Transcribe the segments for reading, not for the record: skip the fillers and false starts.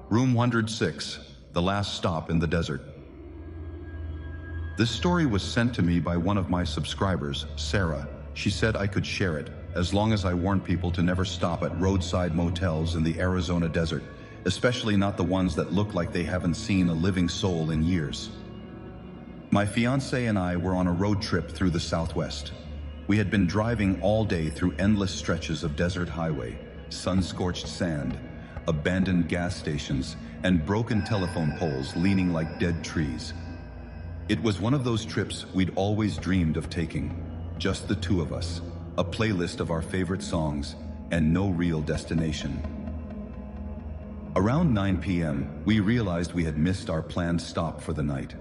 Room 106, the last stop in the desert. This story was sent to me by one of my subscribers, Sarah. She said I could share it, as long as I warned people to never stop at roadside motels in the Arizona desert, especially not the ones that look like they haven't seen a living soul in years. My fiance and I were on a road trip through the Southwest. We had been driving all day through endless stretches of desert highway, sun-scorched sand, abandoned gas stations, and broken telephone poles leaning like dead trees. It was one of those trips we'd always dreamed of taking, just the two of us, a playlist of our favorite songs, and no real destination. Around 9 p.m., we realized we had missed our planned stop for the night.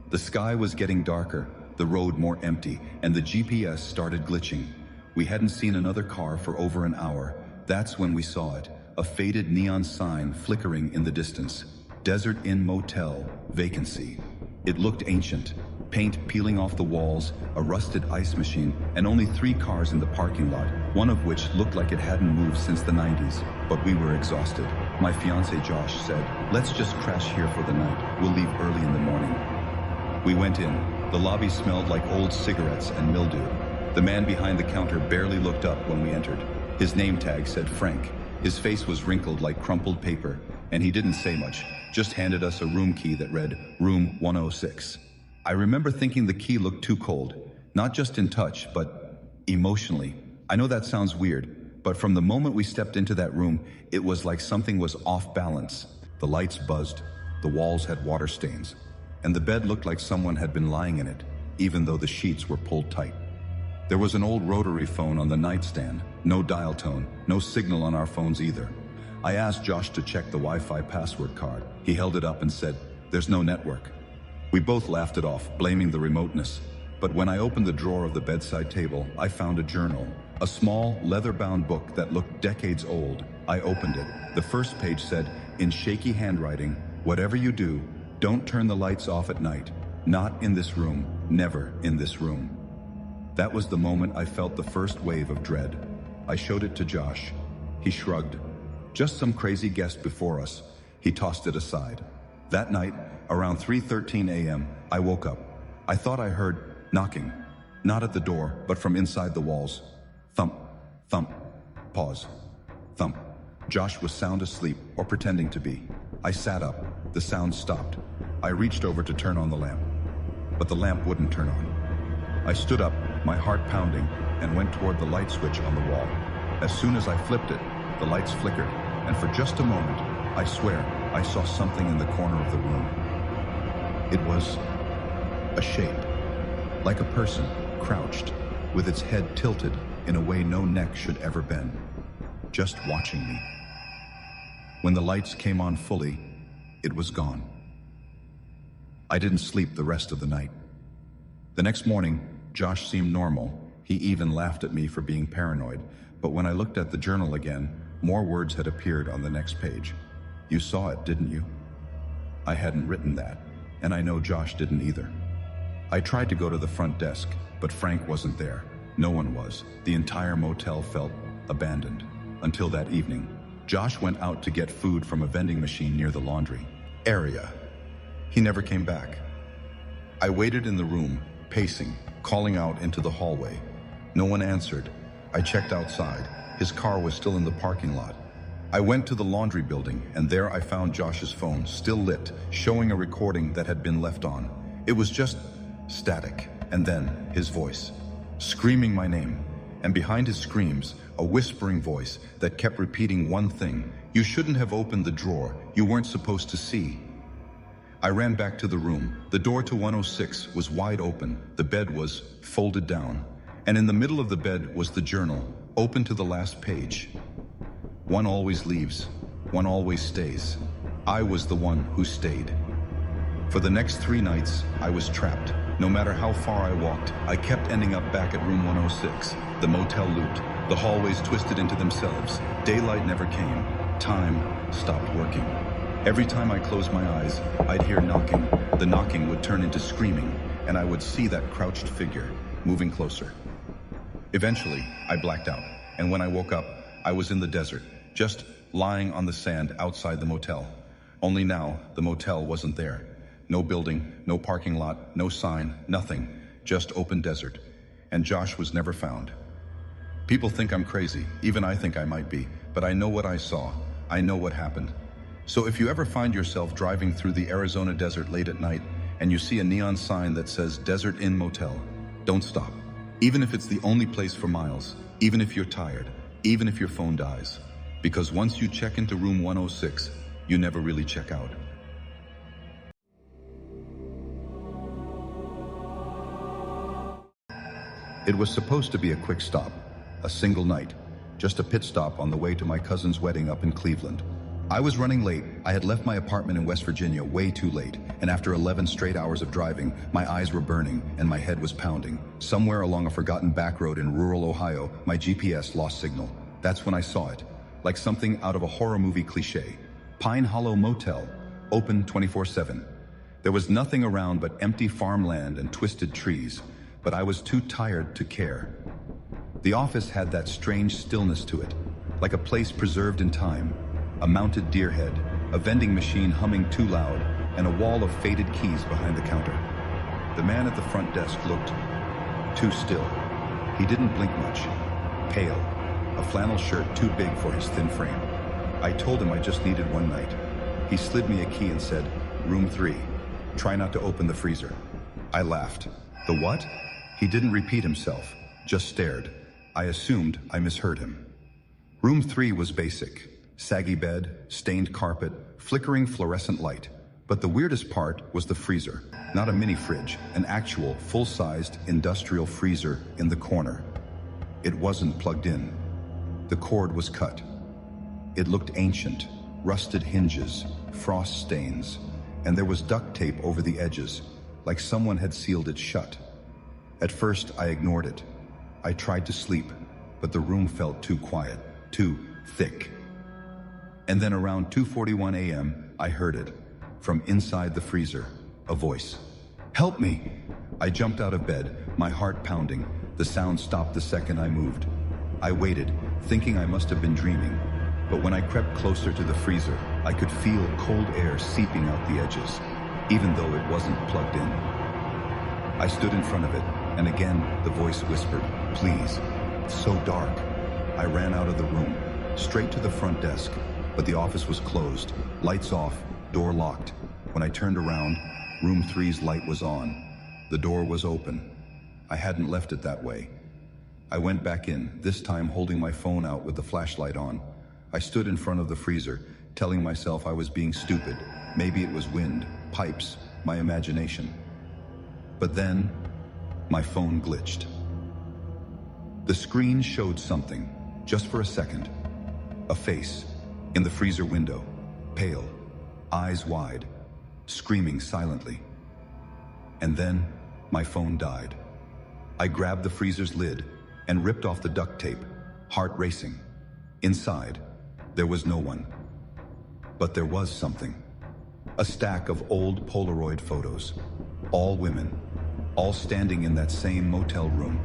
The sky was getting darker, the road more empty, and the GPS started glitching. We hadn't seen another car for over an hour. That's when we saw it, a faded neon sign flickering in the distance. Desert Inn Motel, vacancy. It looked ancient, paint peeling off the walls, a rusted ice machine, and only 3 cars in the parking lot, one of which looked like it hadn't moved since the 90s. But we were exhausted. My fiance Josh said, "Let's just crash here for the night. We'll leave early in the morning." We went in. The lobby smelled like old cigarettes and mildew. The man behind the counter barely looked up when we entered. His name tag said Frank. His face was wrinkled like crumpled paper, and he didn't say much, just handed us a room key that read, Room 106. I remember thinking the key looked too cold, not just in touch, but emotionally. I know that sounds weird, but from the moment we stepped into that room, it was like something was off balance. The lights buzzed, the walls had water stains, and the bed looked like someone had been lying in it, even though the sheets were pulled tight. There was an old rotary phone on the nightstand, no dial tone, no signal on our phones either. I asked Josh to check the Wi-Fi password card. He held it up and said, "There's no network." We both laughed it off, blaming the remoteness. But when I opened the drawer of the bedside table, I found a journal, a small, leather-bound book that looked decades old. I opened it. The first page said, in shaky handwriting, "Whatever you do, don't turn the lights off at night. Not in this room, never in this room." That was the moment I felt the first wave of dread. I showed it to Josh. He shrugged. Just some crazy guest before us. He tossed it aside. That night, around 3:13 a.m., I woke up. I thought I heard knocking. Not at the door, but from inside the walls. Thump, thump, pause, thump. Josh was sound asleep, or pretending to be. I sat up. The sound stopped. I reached over to turn on the lamp, but the lamp wouldn't turn on. I stood up, my heart pounding, and went toward the light switch on the wall. As soon as I flipped it, the lights flickered, and for just a moment, I swear, I saw something in the corner of the room. It was a shape, like a person, crouched, with its head tilted in a way no neck should ever bend, just watching me. When the lights came on fully, it was gone. I didn't sleep the rest of the night. The next morning, Josh seemed normal. He even laughed at me for being paranoid, but when I looked at the journal again, more words had appeared on the next page. "You saw it, didn't you?" I hadn't written that, and I know Josh didn't either. I tried to go to the front desk, but Frank wasn't there. No one was. The entire motel felt abandoned. Until that evening, Josh went out to get food from a vending machine near the laundry area. He never came back. I waited in the room, pacing, calling out into the hallway. No one answered. I checked outside. His car was still in the parking lot. I went to the laundry building, and there I found Josh's phone, still lit, showing a recording that had been left on. It was just static, and then his voice, screaming my name. And behind his screams, a whispering voice that kept repeating one thing: "You shouldn't have opened the drawer. You weren't supposed to see." I ran back to the room. The door to 106 was wide open. The bed was folded down. And in the middle of the bed was the journal, open to the last page. One always leaves. One always stays. I was the one who stayed. For the next 3 nights, I was trapped. No matter how far I walked, I kept ending up back at room 106. The motel looped. The hallways twisted into themselves. Daylight never came. Time stopped working. Every time I closed my eyes, I'd hear knocking. The knocking would turn into screaming, and I would see that crouched figure moving closer. Eventually, I blacked out, and when I woke up, I was in the desert, just lying on the sand outside the motel. Only now, the motel wasn't there. No building, no parking lot, no sign, nothing. Just open desert. And Josh was never found. People think I'm crazy. Even I think I might be. But I know what I saw. I know what happened. So if you ever find yourself driving through the Arizona desert late at night and you see a neon sign that says Desert Inn Motel, don't stop. Even if it's the only place for miles, even if you're tired, even if your phone dies. Because once you check into room 106, you never really check out. It was supposed to be a quick stop, a single night, just a pit stop on the way to my cousin's wedding up in Cleveland. I was running late. I had left my apartment in West Virginia way too late, and after 11 straight hours of driving, my eyes were burning and my head was pounding. Somewhere along a forgotten back road in rural Ohio, my GPS lost signal. That's when I saw it, like something out of a horror movie cliche. Pine Hollow Motel, open 24/7. There was nothing around but empty farmland and twisted trees, but I was too tired to care. The office had that strange stillness to it, like a place preserved in time. A mounted deer head, a vending machine humming too loud, and a wall of faded keys behind the counter. The man at the front desk looked too still. He didn't blink much. Pale, a flannel shirt too big for his thin frame. I told him I just needed one night. He slid me a key and said, "Room 3. Try not to open the freezer." I laughed. The what? He didn't repeat himself, just stared. I assumed I misheard him. Room 3 was basic. Saggy bed, stained carpet, flickering fluorescent light. But the weirdest part was the freezer. Not a mini fridge, an actual, full-sized industrial freezer in the corner. It wasn't plugged in. The cord was cut. It looked ancient, rusted hinges, frost stains, and there was duct tape over the edges, like someone had sealed it shut. At first, I ignored it. I tried to sleep, but the room felt too quiet, too thick. And then around 2:41 a.m., I heard it. From inside the freezer, a voice. "Help me!" I jumped out of bed, my heart pounding. The sound stopped the second I moved. I waited, thinking I must have been dreaming. But when I crept closer to the freezer, I could feel cold air seeping out the edges, even though it wasn't plugged in. I stood in front of it, and again the voice whispered, "Please." It's so dark. I ran out of the room, straight to the front desk, but the office was closed, lights off, door locked. When I turned around, room 3's light was on. The door was open. I hadn't left it that way. I went back in, this time holding my phone out with the flashlight on. I stood in front of the freezer, telling myself I was being stupid. Maybe it was wind, pipes, my imagination. But then, my phone glitched. The screen showed something, just for a second. A face, in the freezer window, pale, eyes wide, screaming silently. And then, my phone died. I grabbed the freezer's lid and ripped off the duct tape, heart racing. Inside, there was no one. But there was something. A stack of old Polaroid photos. All women, all standing in that same motel room.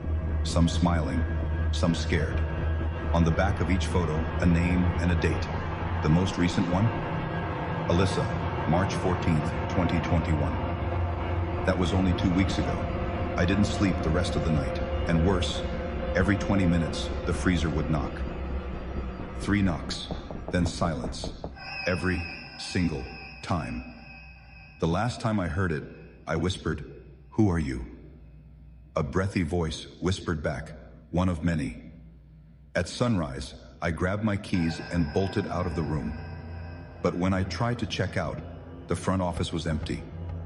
Some smiling, some scared. On the back of each photo, a name and a date. The most recent one? Alyssa, March 14th, 2021. That was only 2 weeks ago. I didn't sleep the rest of the night. And worse, every 20 minutes, the freezer would knock. 3 knocks, then silence. Every single time. The last time I heard it, I whispered, "Who are you?" A breathy voice whispered back, "One of many." At sunrise, I grabbed my keys and bolted out of the room. But when I tried to check out, the front office was empty.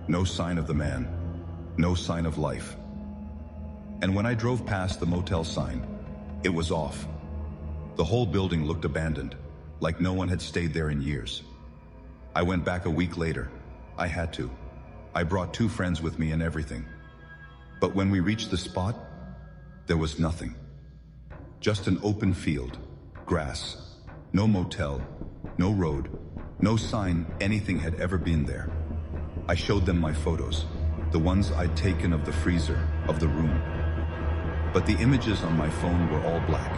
No sign of the man. No sign of life. And when I drove past the motel sign, it was off. The whole building looked abandoned, like no one had stayed there in years. I went back a week later. I had to. I brought 2 friends with me and everything. But when we reached the spot, there was nothing. Just an open field, grass, no motel, no road, no sign anything had ever been there. I showed them my photos, the ones I'd taken of the freezer, of the room. But the images on my phone were all black.